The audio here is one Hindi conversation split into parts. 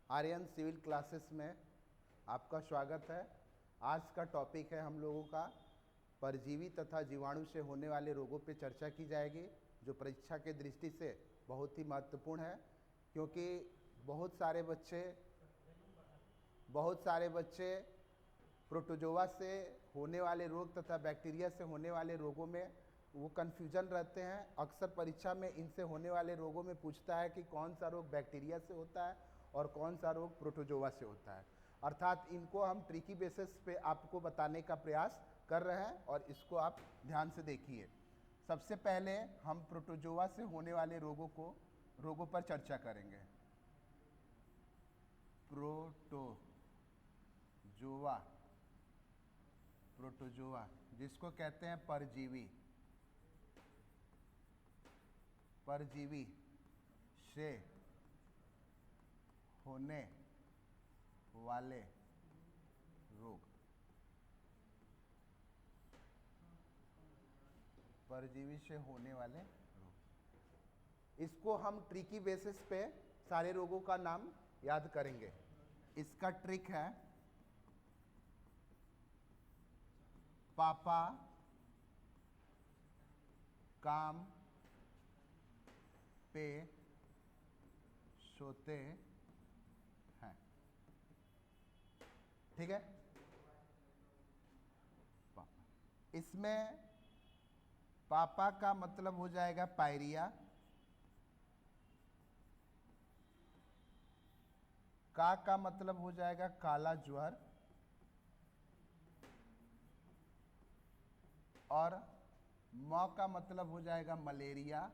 आर्यन सिविल क्लासेस में आपका स्वागत है। आज का टॉपिक है हम लोगों का परजीवी तथा जीवाणु से होने वाले रोगों पर चर्चा की जाएगी, जो परीक्षा के दृष्टि से बहुत ही महत्वपूर्ण है, क्योंकि बहुत सारे बच्चे प्रोटोजोआ से होने वाले रोग तथा बैक्टीरिया से होने वाले रोगों में वो कन्फ्यूजन रहते हैं। अक्सर परीक्षा में इनसे होने वाले रोगों में पूछता है कि कौन सा रोग बैक्टीरिया से होता है और कौन सा रोग प्रोटोजोआ से होता है। अर्थात इनको हम ट्रिकी बेसिस पे आपको बताने का प्रयास कर रहे हैं और इसको आप ध्यान से देखिए। सबसे पहले हम प्रोटोजोआ से होने वाले रोगों पर चर्चा करेंगे। प्रोटोजोआ जिसको कहते हैं परजीवी से होने वाले रोग। परजीवी से होने वाले रोग, इसको हम ट्रिकी बेसिस पे सारे रोगों का नाम याद करेंगे। इसका ट्रिक है पापा काम पे सोते हैं। ठीक है, पापा। इसमें पापा का मतलब हो जाएगा पायरिया, का मतलब हो जाएगा काला ज्वर, और म का मतलब हो जाएगा मलेरिया,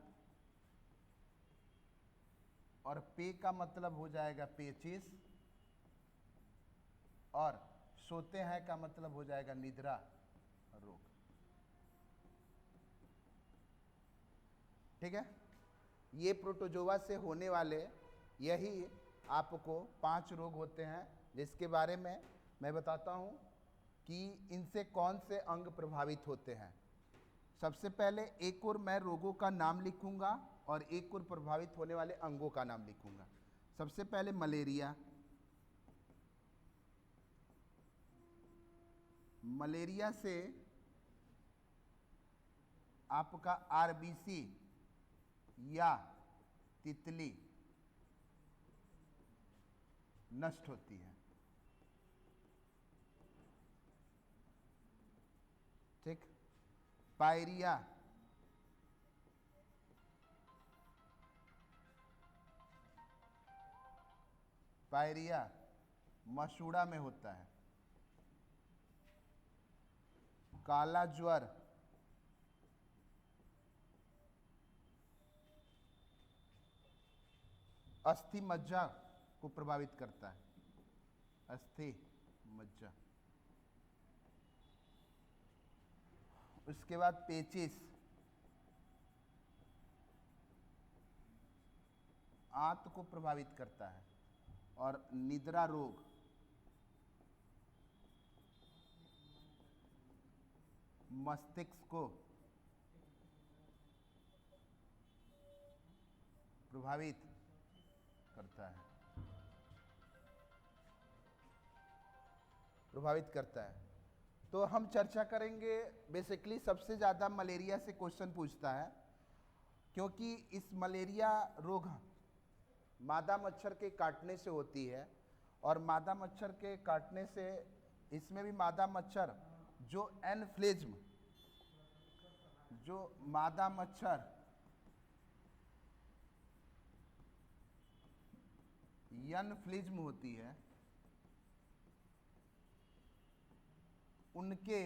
और पे का मतलब हो जाएगा पेचिस, और सोते हैं का मतलब हो जाएगा निद्रा रोग। ठीक है, ये प्रोटोजोआ से होने वाले यही आपको 5 रोग होते हैं, जिसके बारे में मैं बताता हूं कि इनसे कौन से अंग प्रभावित होते हैं। सबसे पहले एक और मैं रोगों का नाम लिखूंगा और एक और प्रभावित होने वाले अंगों का नाम लिखूंगा। सबसे पहले मलेरिया से आपका आरबीसी या तितली नष्ट होती है। ठीक, पायरिया मसूड़ा में होता है। काला ज्वर अस्थि मज्जा को प्रभावित करता है। अस्थि मज्जा। उसके बाद पेचिस आंत को प्रभावित करता है, और निद्रा रोग मस्तिष्क को प्रभावित करता है। तो हम चर्चा करेंगे। बेसिकली सबसे ज़्यादा मलेरिया से क्वेश्चन पूछता है, क्योंकि इस मलेरिया रोग मादा मच्छर के काटने से होती है, और मादा मच्छर के काटने से इसमें भी मादा मच्छर जो एनफ्लेज्म, जो मादा मच्छर यनफ्लिज्म होती है, उनके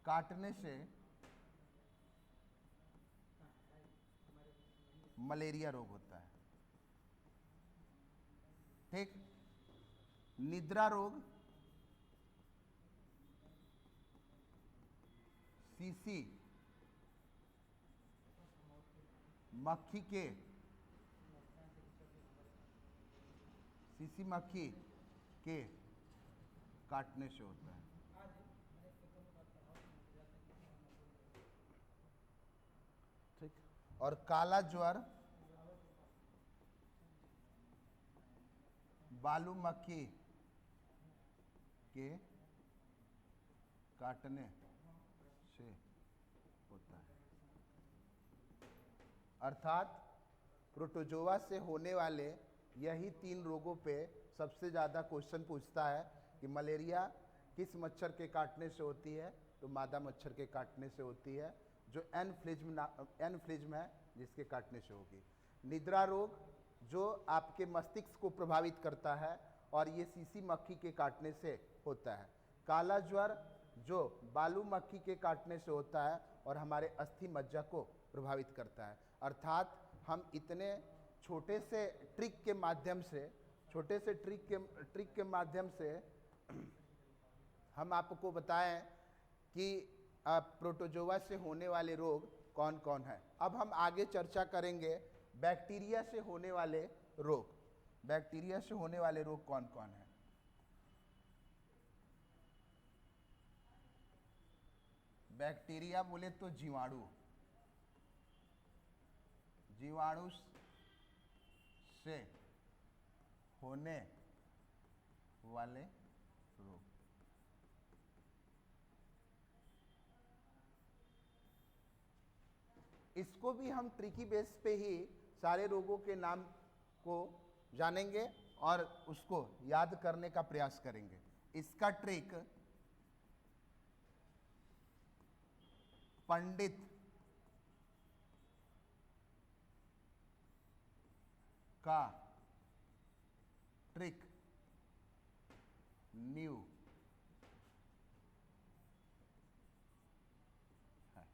काटने से मलेरिया रोग होता है। ठीक, निद्रा रोग सीसी मक्खी के काटने से होता है। ठीक, और काला ज्वर बालू मक्खी के काटने से होता है। अर्थात प्रोटोजोआ से होने वाले यही 3 रोगों पे सबसे ज़्यादा क्वेश्चन पूछता है कि मलेरिया किस मच्छर के काटने से होती है, तो मादा मच्छर के काटने से होती है, जो एनफ्लिज्म है जिसके काटने से होगी। निद्रा रोग जो आपके मस्तिष्क को प्रभावित करता है और ये सीसी मक्खी के काटने से होता है। काला ज्वर जो बालू मक्खी के काटने से होता है और हमारे अस्थि मज्जा को प्रभावित करता है। अर्थात हम इतने छोटे से ट्रिक के माध्यम से हम आपको बताएं कि प्रोटोजोआ से होने वाले रोग कौन कौन है। अब हम आगे चर्चा करेंगे बैक्टीरिया से होने वाले रोग। बैक्टीरिया से होने वाले रोग कौन कौन है? बैक्टीरिया बोले तो जीवाणु से होने वाले रोग। इसको भी हम ट्रिकी बेस पे ही सारे रोगों के नाम को जानेंगे और उसको याद करने का प्रयास करेंगे। इसका ट्रिक पंडित का ट्रिक न्यू है।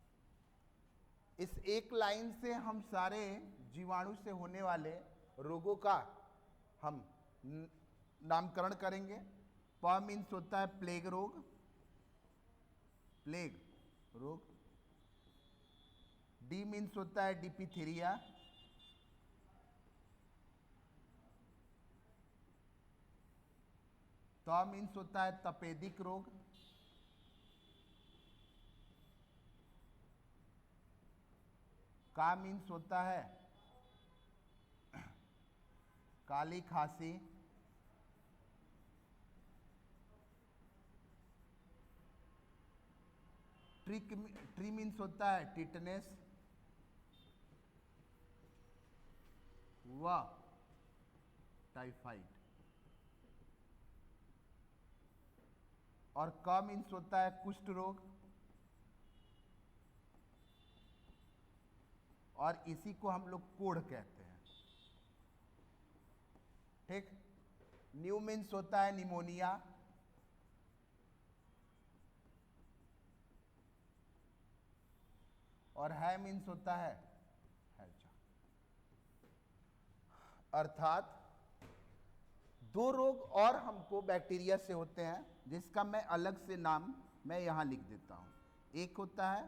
इस एक लाइन से हम सारे जीवाणु से होने वाले रोगों का हम नामकरण करेंगे। प मीन्स होता है प्लेग रोग, डी मीन्स होता है डिप्थीरिया, तो मीन्स होता है तपेदिक रोग, का मीन्स होता है काली खांसी, ट्री मीन्स होता है टिटनेस व टाइफाइड, और क मीन्स होता है कुष्ठ रोग, और इसी को हम लोग कोढ़ कहते हैं। ठीक। न्यू मीन्स होता है निमोनिया, और है मीन्स होता है हैजा। अर्थात 2 रोग और हमको बैक्टीरिया से होते हैं जिसका मैं अलग से नाम मैं यहां लिख देता हूं। एक होता है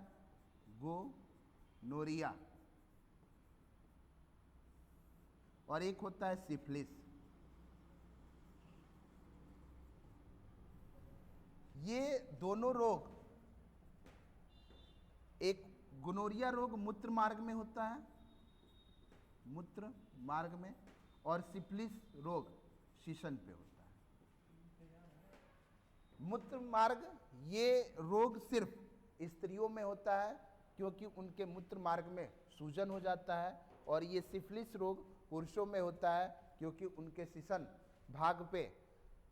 गोनोरिया और एक होता है सिफिलिस। ये दोनों रोग, एक गोनोरिया रोग मूत्र मार्ग में होता है, मूत्र मार्ग में, और सिफिलिस रोग शीशन पे होता है। मूत्र मार्ग ये रोग सिर्फ स्त्रियों में होता है क्योंकि उनके मूत्र मार्ग में सूजन हो जाता है, और ये सिफिलिस रोग पुरुषों में होता है क्योंकि उनके शीशन भाग पे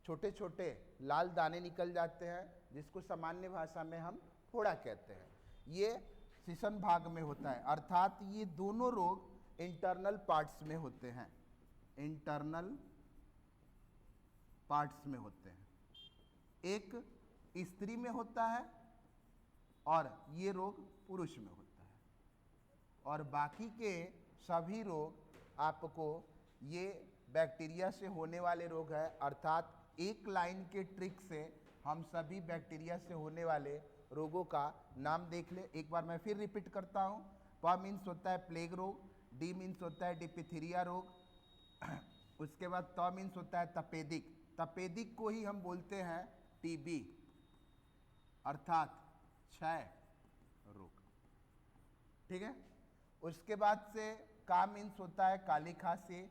छोटे छोटे लाल दाने निकल जाते हैं जिसको सामान्य भाषा में हम फोड़ा कहते हैं। ये शीशन भाग में होता है। अर्थात ये दोनों रोग इंटरनल पार्ट्स में होते हैं, इंटरनल पार्ट्स में होते हैं। एक स्त्री में होता है और ये रोग पुरुष में होता है, और बाकी के सभी रोग आपको ये बैक्टीरिया से होने वाले रोग है। अर्थात एक लाइन के ट्रिक से हम सभी बैक्टीरिया से होने वाले रोगों का नाम देख ले। एक बार मैं फिर रिपीट करता हूँ। प मीन्स होता है प्लेग रोग, डी मीन्स होता है डिप्थीरिया रोग, उसके बाद त मीन्स होता है तपेदिक। तपेदिक को ही हम बोलते हैं टीबी अर्थात क्षय रोग। ठीक है। उसके बाद से का मीन्स होता है काली खांसी,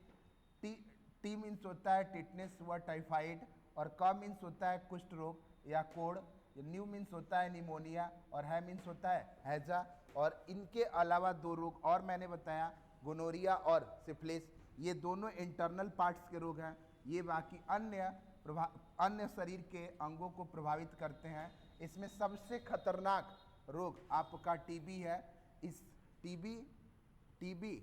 टी मीन्स होता है टिटनेस व टाइफाइड, और क मीन्स होता है कुष्ठ रोग या कोढ़, न्यू मीन्स होता है निमोनिया, और है मीन्स होता है हैजा। और इनके अलावा दो रोग और मैंने बताया, गोनोरिया और सिफिलिस, ये दोनों इंटरनल पार्ट्स के रोग हैं। ये बाकी अन्य शरीर के अंगों को प्रभावित करते हैं। इसमें सबसे खतरनाक रोग आपका टीबी है। इस टीबी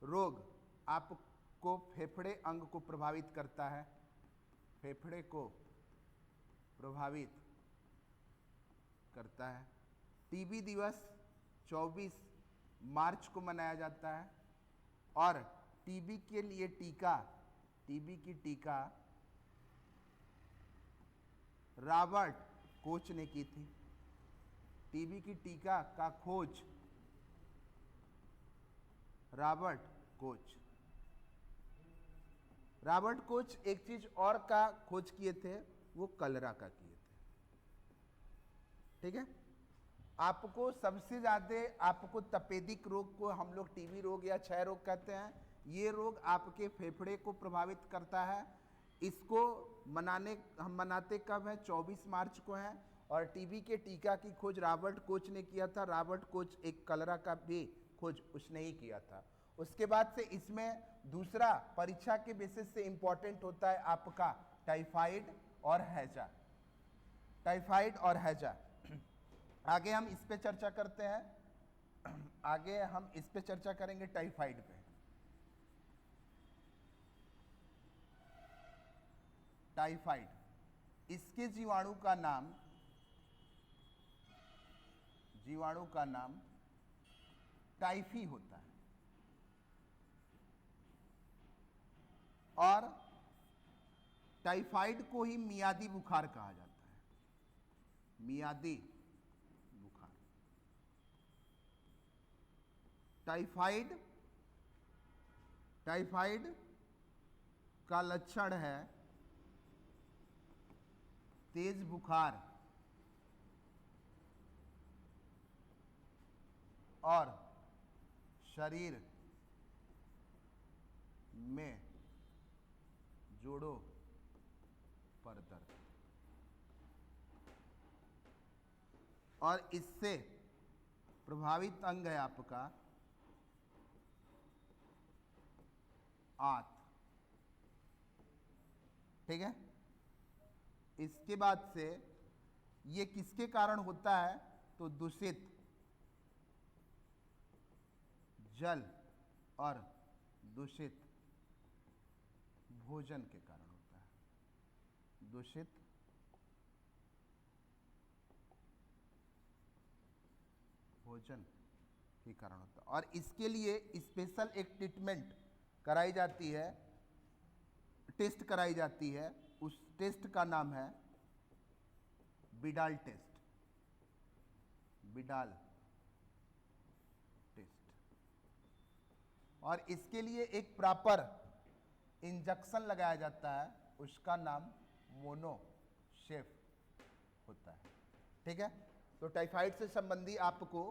रोग आपको फेफड़े अंग को प्रभावित करता है, फेफड़े को प्रभावित करता है। टीबी दिवस 24 मार्च को मनाया जाता है, और टीबी के लिए टीबी की टीका रॉबर्ट कोच ने की थी। टीबी की टीका का खोज रॉबर्ट कोच एक चीज और का खोज किए थे, वो कलरा का किए थे। ठीक है, आपको सबसे ज्यादा आपको तपेदिक रोग को हम लोग टीबी रोग या क्षय रोग कहते हैं। ये रोग आपके फेफड़े को प्रभावित करता है। इसको हम मनाते कब है? 24 मार्च को है। और टीबी के टीका की खोज रॉबर्ट कोच ने किया था। रॉबर्ट कोच एक कलरा का भी खोज उसने ही किया था। उसके बाद से इसमें दूसरा परीक्षा के बेसिस से इंपॉर्टेंट होता है आपका टाइफाइड और हैजा। आगे हम इस पे चर्चा करते हैं। आगे हम इस पे चर्चा करेंगे टाइफाइड पे। टाइफाइड, इसके जीवाणु का नाम टाइफी होता है। और टाइफाइड को ही मियादी बुखार कहा जाता है, मियादी बुखार। टाइफाइड का लक्षण है तेज बुखार और शरीर में जोड़ों पर दर्द, और इससे प्रभावित अंग है आपका आंत। ठीक है, इसके बाद से ये किसके कारण होता है? तो दूषित जल और दूषित भोजन के कारण होता है। दूषित भोजन के कारण होता है। और इसके लिए स्पेशल एक ट्रीटमेंट कराई जाती है, टेस्ट कराई जाती है। उस टेस्ट का नाम है बिडाल टेस्ट। और इसके लिए एक प्रॉपर इंजेक्शन लगाया जाता है, उसका नाम मोनोशेफ होता है। ठीक है, तो टाइफाइड से संबंधी आपको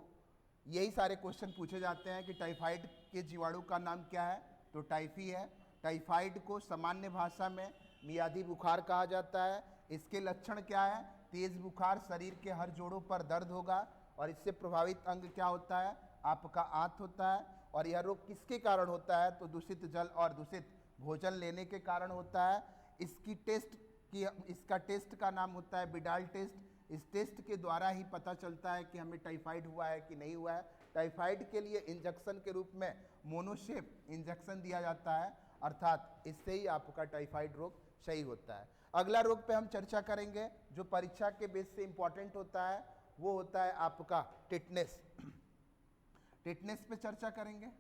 यही सारे क्वेश्चन पूछे जाते हैं कि टाइफाइड के जीवाणु का नाम क्या है? तो टाइफी है। टाइफाइड को सामान्य भाषा में मियादी बुखार कहा जाता है। इसके लक्षण क्या है? तेज बुखार, शरीर के हर जोड़ों पर दर्द होगा, और इससे प्रभावित अंग क्या होता है? आपका आंत होता है। और यह रोग किसके कारण होता है? तो दूषित जल और दूषित भोजन लेने के कारण होता है। इसका टेस्ट का नाम होता है बिडाल टेस्ट। इस टेस्ट के द्वारा ही पता चलता है कि हमें टाइफाइड हुआ है कि नहीं हुआ है। टाइफाइड के लिए इंजेक्शन के रूप में मोनोशेप इंजेक्शन दिया जाता है, अर्थात इससे ही आपका टाइफाइड रोग सही होता है। अगला रोग पे हम चर्चा करेंगे जो परीक्षा के बेस से इंपॉर्टेंट होता है, वो होता है आपका टिटनेस। टिटनेस पे चर्चा करेंगे।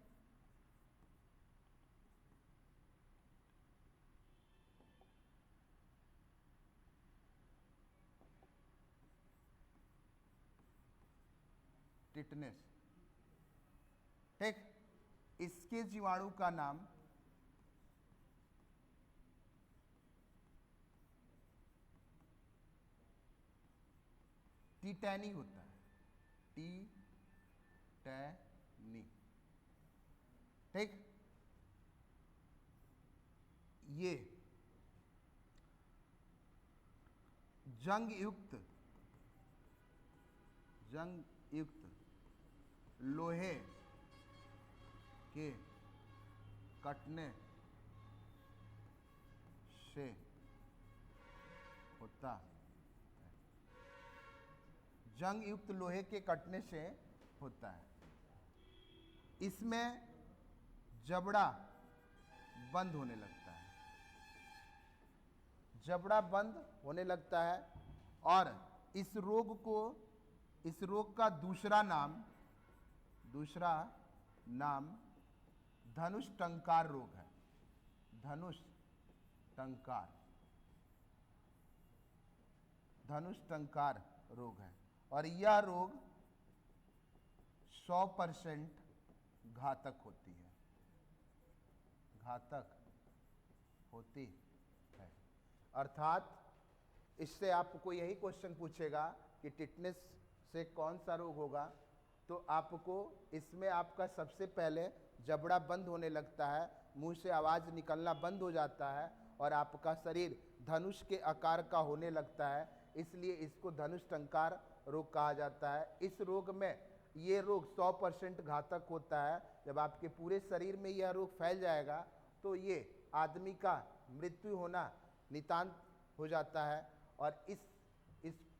टिटनेस, ठीक, इसके जीवाणु का नाम टीटैनी होता है। टीटैनी, ठीक। ये जंग युक्त लोहे के कटने से होता है। जंग युक्त लोहे के कटने से होता है। इसमें जबड़ा बंद होने लगता है, जबड़ा बंद होने लगता है। और इस रोग का दूसरा नाम धनुष टंकार रोग है। धनुष टंकार रोग है। और यह रोग 100% घातक होती है। अर्थात इससे आपको यही क्वेश्चन पूछेगा कि टिटनेस से कौन सा रोग होगा, तो आपको इसमें आपका सबसे पहले जबड़ा बंद होने लगता है, मुंह से आवाज निकलना बंद हो जाता है और आपका शरीर धनुष के आकार का होने लगता है। इसलिए इसको धनुष टंकार रोग कहा जाता है। इस रोग में ये रोग 100% घातक होता है। जब आपके पूरे शरीर में यह रोग फैल जाएगा तो ये आदमी का मृत्यु होना नितांत हो जाता है। और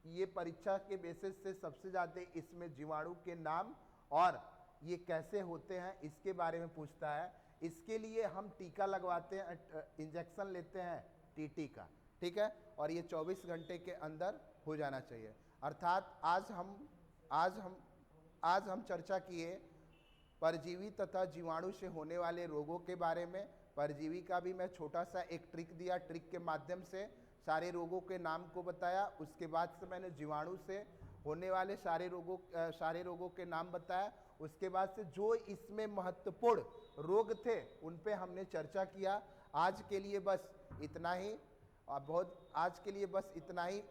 ये परीक्षा के बेसिस से सबसे ज़्यादा इसमें जीवाणु के नाम और ये कैसे होते हैं इसके बारे में पूछता है। इसके लिए हम टीका लगवाते हैं, इंजेक्शन लेते हैं टीटी का, ठीक है। और ये 24 घंटे के अंदर हो जाना चाहिए। अर्थात आज हम चर्चा किए परजीवी तथा जीवाणु से होने वाले रोगों के बारे में। परजीवी का भी मैं छोटा सा एक ट्रिक दिया, ट्रिक के माध्यम से सारे रोगों के नाम को बताया। उसके बाद से मैंने जीवाणु से होने वाले सारे रोगों के नाम बताया। उसके बाद से जो इसमें महत्वपूर्ण रोग थे उन पे हमने चर्चा किया। आज के लिए बस इतना ही, आज के लिए बस इतना ही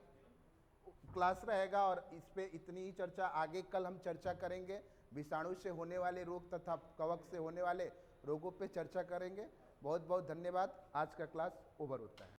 क्लास रहेगा और इस पे इतनी ही चर्चा। आगे कल हम चर्चा करेंगे विषाणु से होने वाले रोग तथा कवक से होने वाले रोगों पे चर्चा करेंगे। बहुत बहुत धन्यवाद। आज का क्लास ओवर होता है।